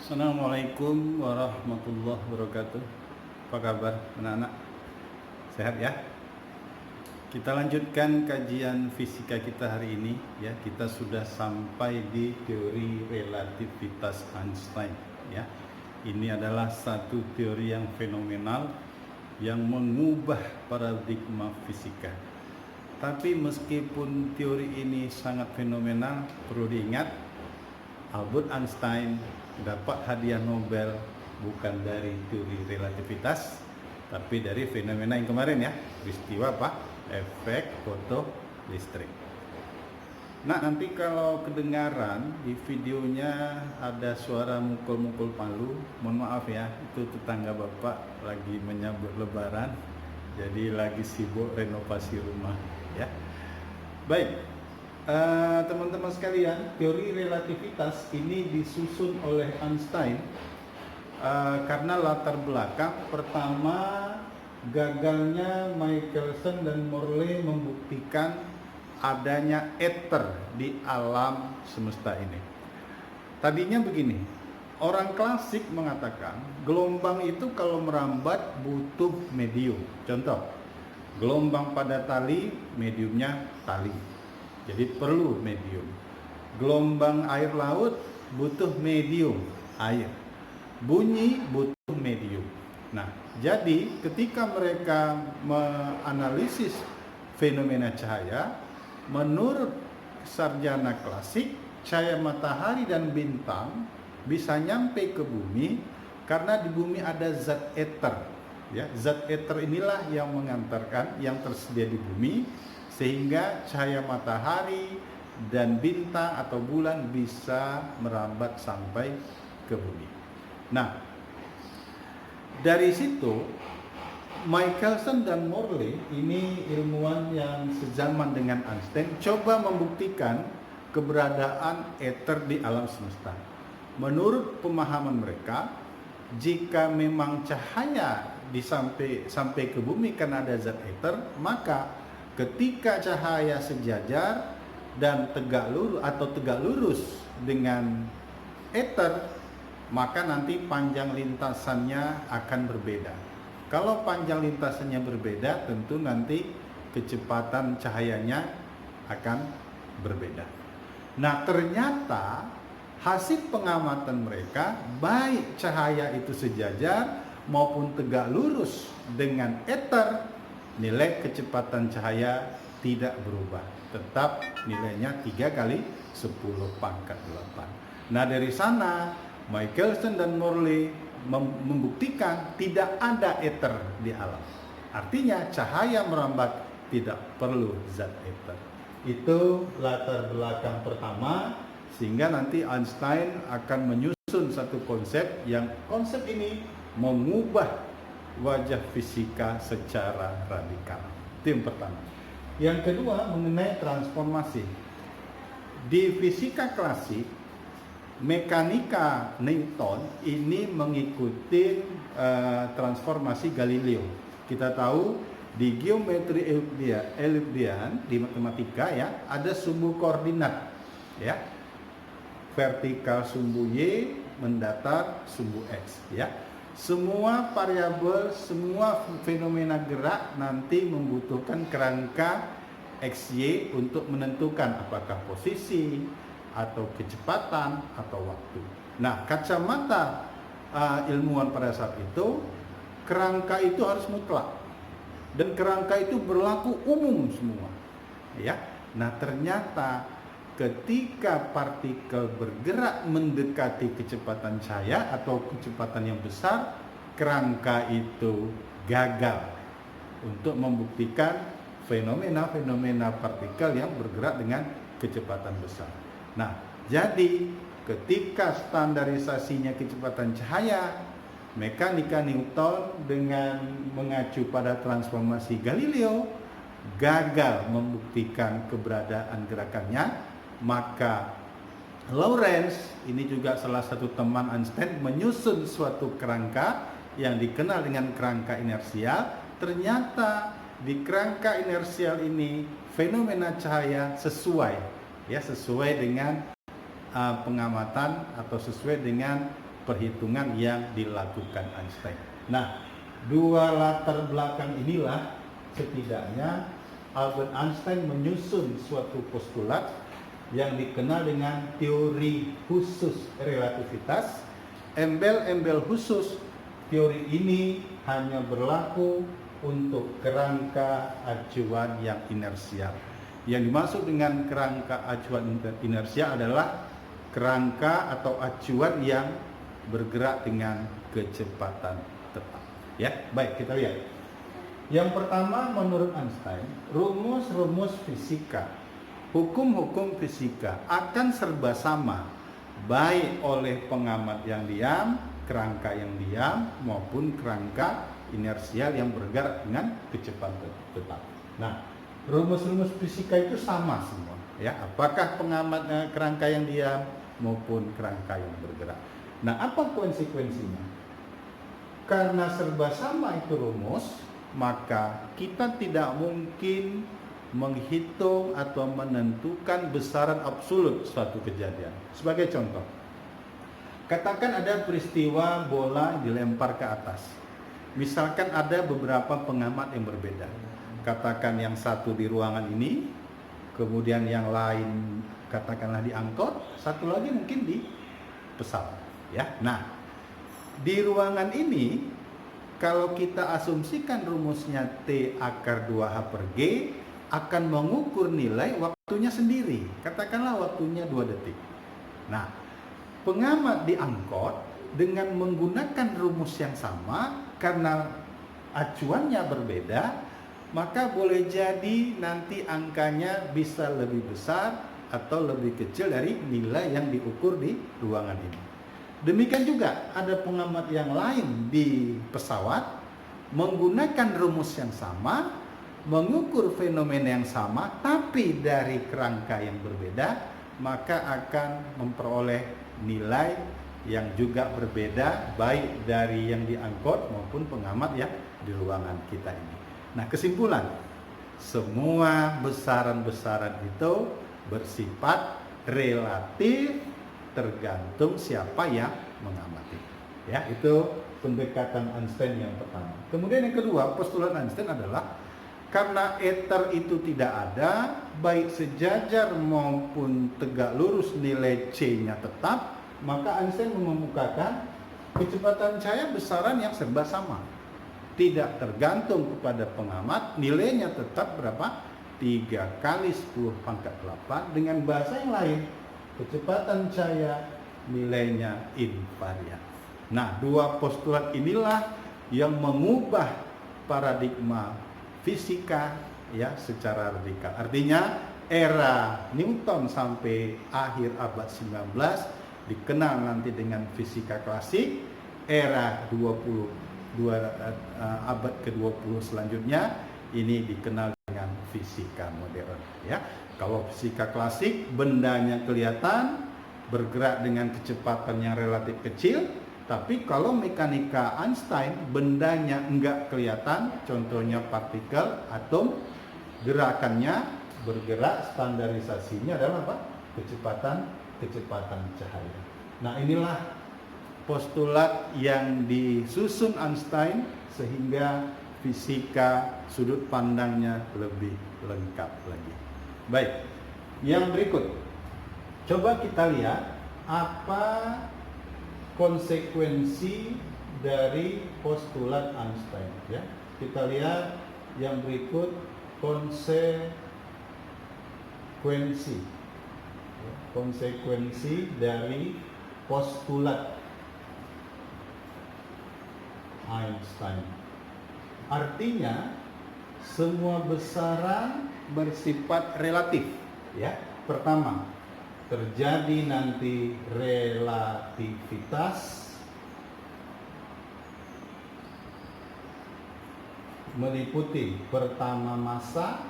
Assalamualaikum warahmatullahi wabarakatuh. Apa kabar anak-anak? Sehat ya? Kita lanjutkan kajian fisika kita hari ini ya. Kita sudah sampai di teori relativitas Einstein ya. Ini adalah satu teori yang fenomenal yang mengubah paradigma fisika. Tapi meskipun teori ini sangat fenomenal, perlu diingat Albert Einstein dapat hadiah Nobel bukan dari teori relativitas, tapi dari fenomena yang kemarin ya, peristiwa apa? Efek fotolistrik. Nah, nanti kalau kedengaran di videonya ada suara mukul-mukul palu, mohon maaf ya, itu tetangga bapak lagi menyambut lebaran, jadi lagi sibuk renovasi rumah ya. Baik, teman-teman sekalian, teori relativitas ini disusun oleh Einstein karena latar belakang pertama gagalnya Michelson dan Morley membuktikan adanya ether di alam semesta ini. Tadinya begini, orang klasik mengatakan gelombang itu kalau merambat butuh medium. Contoh, gelombang pada tali, mediumnya tali. Jadi perlu medium. Gelombang air laut butuh medium, air. Bunyi butuh medium. Nah, jadi ketika mereka menganalisis fenomena cahaya, menurut sarjana klasik, cahaya matahari dan bintang bisa nyampe ke bumi karena di bumi ada zat ether. Ya, zat ether inilah yang mengantarkan yang tersedia di bumi, sehingga cahaya matahari dan bintang atau bulan bisa merambat sampai ke bumi. Nah, dari situ Michelson dan Morley, ini ilmuwan yang sezaman dengan Einstein, coba membuktikan keberadaan ether di alam semesta. Menurut pemahaman mereka, jika memang cahaya sampai ke bumi karena ada zat ether, maka ketika cahaya sejajar dan tegak lurus dengan ether, maka nanti panjang lintasannya akan berbeda. Kalau panjang lintasannya berbeda, tentu nanti kecepatan cahayanya akan berbeda. Nah, ternyata hasil pengamatan mereka, baik cahaya itu sejajar maupun tegak lurus dengan ether, nilai kecepatan cahaya tidak berubah, tetap nilainya 3 kali 10 pangkat 8. Nah, dari sana Michelson dan Morley membuktikan tidak ada ether di alam. Artinya cahaya merambat tidak perlu zat ether. Itu latar belakang pertama, sehingga nanti Einstein akan menyusun satu konsep yang konsep ini mengubah wajah fisika secara radikal. Itu yang pertama. Yang kedua, mengenai transformasi. Di fisika klasik, mekanika Newton ini mengikuti transformasi Galileo. Kita tahu di geometri Euclidean di matematika ya, ada sumbu koordinat ya. Vertikal sumbu Y, mendatar sumbu X ya. Semua variabel, semua fenomena gerak nanti membutuhkan kerangka XY untuk menentukan apakah posisi atau kecepatan atau waktu. Nah, kacamata ilmuwan pada saat itu, kerangka itu harus mutlak dan kerangka itu berlaku umum semua. Ya. Nah, ternyata ketika partikel bergerak mendekati kecepatan cahaya atau kecepatan yang besar, kerangka itu gagal untuk membuktikan fenomena-fenomena partikel yang bergerak dengan kecepatan besar. Nah, jadi ketika standarisasinya kecepatan cahaya, mekanika Newton dengan mengacu pada transformasi Galileo gagal membuktikan keberadaan gerakannya. Maka Lorentz, ini juga salah satu teman Einstein, menyusun suatu kerangka yang dikenal dengan kerangka inersial. Ternyata di kerangka inersial ini fenomena cahaya sesuai dengan pengamatan atau sesuai dengan perhitungan yang dilakukan Einstein. Nah, dua latar belakang inilah setidaknya Albert Einstein menyusun suatu postulat yang dikenal dengan teori khusus relativitas. Embel-embel khusus teori ini hanya berlaku untuk kerangka acuan yang inersial. Yang dimaksud dengan kerangka acuan inersial adalah kerangka atau acuan yang bergerak dengan kecepatan tetap. Ya, baik, kita lihat. Yang pertama, menurut Einstein, rumus-rumus fisika, hukum-hukum fisika akan serba sama, baik oleh pengamat yang diam, kerangka yang diam, maupun kerangka inersial yang bergerak dengan kecepatan tetap. Nah, rumus-rumus fisika itu sama semua, ya. Apakah pengamat kerangka yang diam maupun kerangka yang bergerak. Nah, apa konsekuensinya? Karena serba sama itu rumus, maka kita tidak mungkin menghitung atau menentukan besaran absolut suatu kejadian. Sebagai contoh, katakan ada peristiwa bola dilempar ke atas. Misalkan ada beberapa pengamat yang berbeda. Katakan yang satu di ruangan ini, kemudian yang lain katakanlah di angkot, satu lagi mungkin di pesawat, ya. Nah, di ruangan ini kalau kita asumsikan rumusnya T akar 2H per G akan mengukur nilai waktunya sendiri. Katakanlah waktunya 2 detik. Nah, pengamat di angkot dengan menggunakan rumus yang sama karena acuannya berbeda, maka boleh jadi nanti angkanya bisa lebih besar atau lebih kecil dari nilai yang diukur di ruangan ini. Demikian juga ada pengamat yang lain di pesawat menggunakan rumus yang sama, mengukur fenomena yang sama, tapi dari kerangka yang berbeda, maka akan memperoleh nilai yang juga berbeda, baik dari yang diangkut maupun pengamat yang di ruangan kita ini. Nah, kesimpulan, semua besaran-besaran itu bersifat relatif tergantung siapa yang mengamati. Ya, itu pendekatan Einstein yang pertama. Kemudian yang kedua, postulat Einstein adalah karena ether itu tidak ada, baik sejajar maupun tegak lurus nilai C-nya tetap, maka Einstein mengemukakan kecepatan cahaya besaran yang serba sama. Tidak tergantung kepada pengamat, nilainya tetap berapa? 3 kali 10 pangkat 8. Dengan bahasa yang lain, kecepatan cahaya nilainya invarian. Nah, dua postulat inilah yang mengubah paradigma fisika ya secara radikal. Artinya era Newton sampai akhir abad 19 dikenal nanti dengan fisika klasik. Era abad ke-20 selanjutnya ini dikenal dengan fisika modern ya. Kalau fisika klasik bendanya kelihatan bergerak dengan kecepatan yang relatif kecil, tapi kalau mekanika Einstein bendanya enggak kelihatan, contohnya partikel, atom, gerakannya bergerak, standarisasinya adalah apa? Kecepatan cahaya. Nah, inilah postulat yang disusun Einstein sehingga fisika sudut pandangnya lebih lengkap lagi. Baik, yang berikut, coba kita lihat apa konsekuensi dari postulat Einstein. Ya, kita lihat yang berikut konsekuensi dari postulat Einstein. Artinya semua besaran bersifat relatif ya. Pertama, terjadi nanti relativitas meliputi pertama massa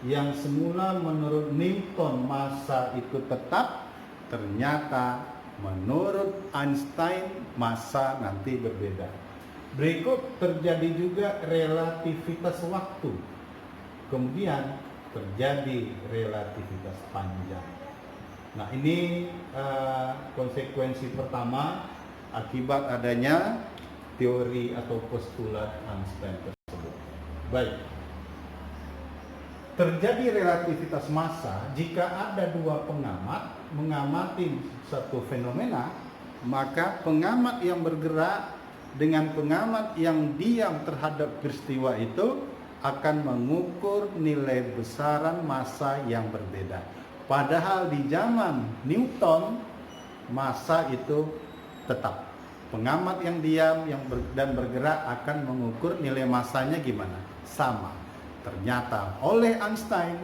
yang semula menurut Newton massa itu tetap, ternyata menurut Einstein massa nanti berbeda. Berikut terjadi juga relativitas waktu. Kemudian terjadi relativitas panjang. Nah, ini konsekuensi pertama akibat adanya teori atau postulat Einstein tersebut. Baik. Terjadi relativitas massa jika ada dua pengamat mengamati satu fenomena, maka pengamat yang bergerak dengan pengamat yang diam terhadap peristiwa itu akan mengukur nilai besaran massa yang berbeda. Padahal di zaman Newton, massa itu tetap. Pengamat yang diam dan bergerak akan mengukur nilai massanya gimana? Sama. Ternyata oleh Einstein,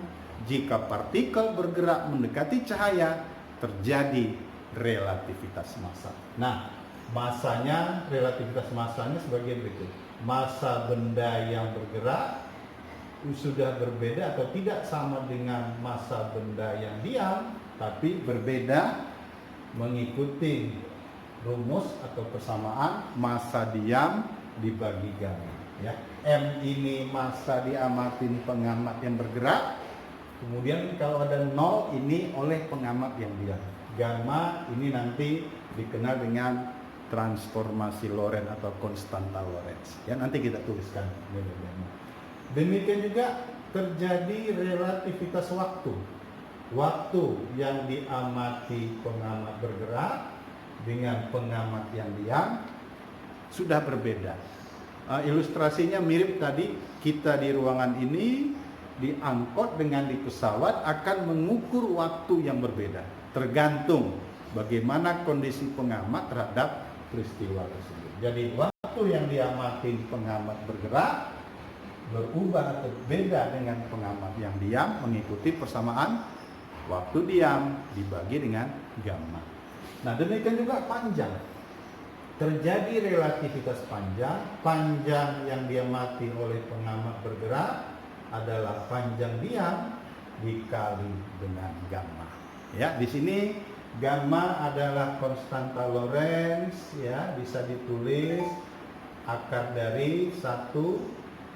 jika partikel bergerak mendekati cahaya, terjadi relativitas massa. Nah, massanya, relativitas massanya sebagai berikut. Massa benda yang bergerak sudah berbeda atau tidak sama dengan massa benda yang diam, tapi berbeda mengikuti rumus atau persamaan massa diam dibagi gamma. Ya, M ini massa diamatin pengamat yang bergerak. Kemudian kalau ada 0 ini oleh pengamat yang diam. Gamma ini nanti dikenal dengan transformasi Lorentz atau konstanta Lorentz. Ya, nanti kita tuliskan nilai gamma. Demikian juga terjadi relativitas waktu. Waktu yang diamati pengamat bergerak dengan pengamat yang diam sudah berbeda. Ilustrasinya mirip tadi, kita di ruangan ini, di angkot dengan di pesawat akan mengukur waktu yang berbeda. Tergantung bagaimana kondisi pengamat terhadap peristiwa tersebut. Jadi waktu yang diamati pengamat bergerak berubah atau beda dengan pengamat yang diam mengikuti persamaan waktu diam dibagi dengan gamma. Nah, demikian juga panjang. Terjadi relativitas panjang. Panjang yang diamati oleh pengamat bergerak adalah panjang diam dikali dengan gamma. Ya, di sini gamma adalah konstanta Lorentz, ya, bisa ditulis akar dari 1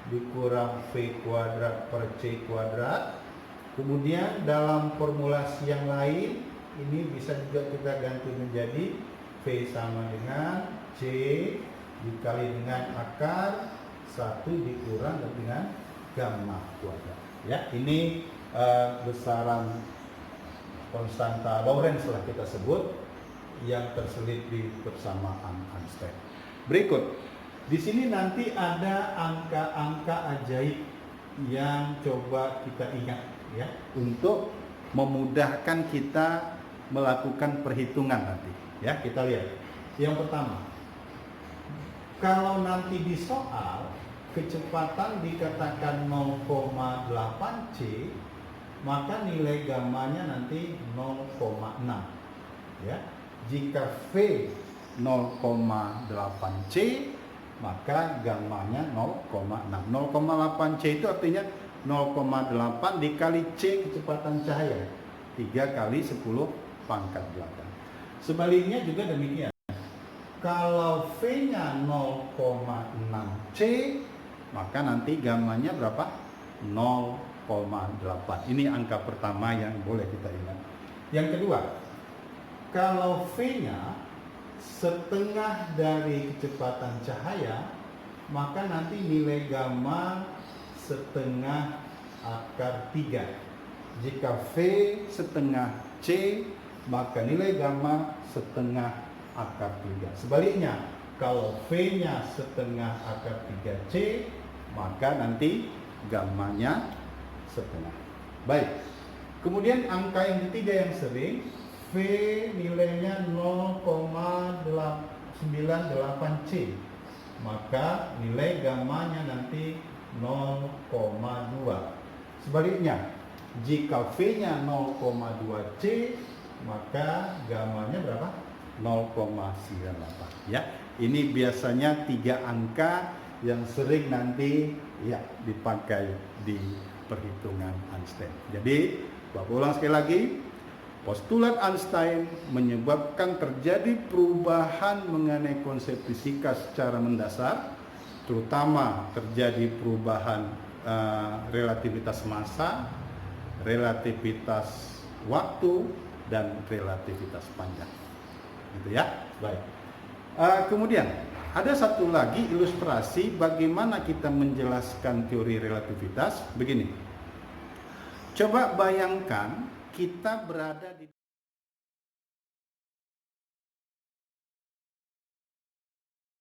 dikurang V kuadrat per C kuadrat. Kemudian dalam formulasi yang lain ini bisa juga kita ganti menjadi V sama dengan C dikali dengan akar 1 dikurang dengan gamma kuadrat. Ya, ini besaran konstanta Lorentz lah kita sebut yang terselip di persamaan Einstein. Berikut, di sini nanti ada angka-angka ajaib yang coba kita ingat, ya, untuk memudahkan kita melakukan perhitungan nanti. Ya, kita lihat. Yang pertama, kalau nanti di soal kecepatan dikatakan 0,8 C, maka nilai gammanya nanti 0,6. Ya, jika V 0,8 C, maka gammanya 0,6. 0,8 C itu artinya 0,8 dikali C kecepatan cahaya, 3 kali 10 pangkat 8. Sebaliknya juga demikian. Kalau V-nya 0,6 C, maka nanti gammanya berapa? 0,8. Ini angka pertama yang boleh kita ingat. Yang kedua, kalau V-nya setengah dari kecepatan cahaya, maka nanti nilai gamma setengah akar 3. Jika V setengah C, maka nilai gamma setengah akar 3. Sebaliknya, kalau V-nya setengah akar 3C, maka nanti gammanya setengah. Baik. Kemudian angka yang ketiga yang sering, V nilainya 0,98C, maka nilai gammanya nanti 0,2. Sebaliknya, jika V-nya 0,2C, maka gammanya berapa? 0,98. Ya, ini biasanya 3 angka yang sering nanti ya dipakai di perhitungan Einstein. Jadi, Bapak ulang sekali lagi, postulat Einstein menyebabkan terjadi perubahan mengenai konsep fisika secara mendasar, terutama terjadi perubahan relativitas massa, relativitas waktu, dan relativitas panjang. Gitu ya. Baik. Kemudian ada satu lagi ilustrasi bagaimana kita menjelaskan teori relativitas. Begini, coba bayangkan kita berada di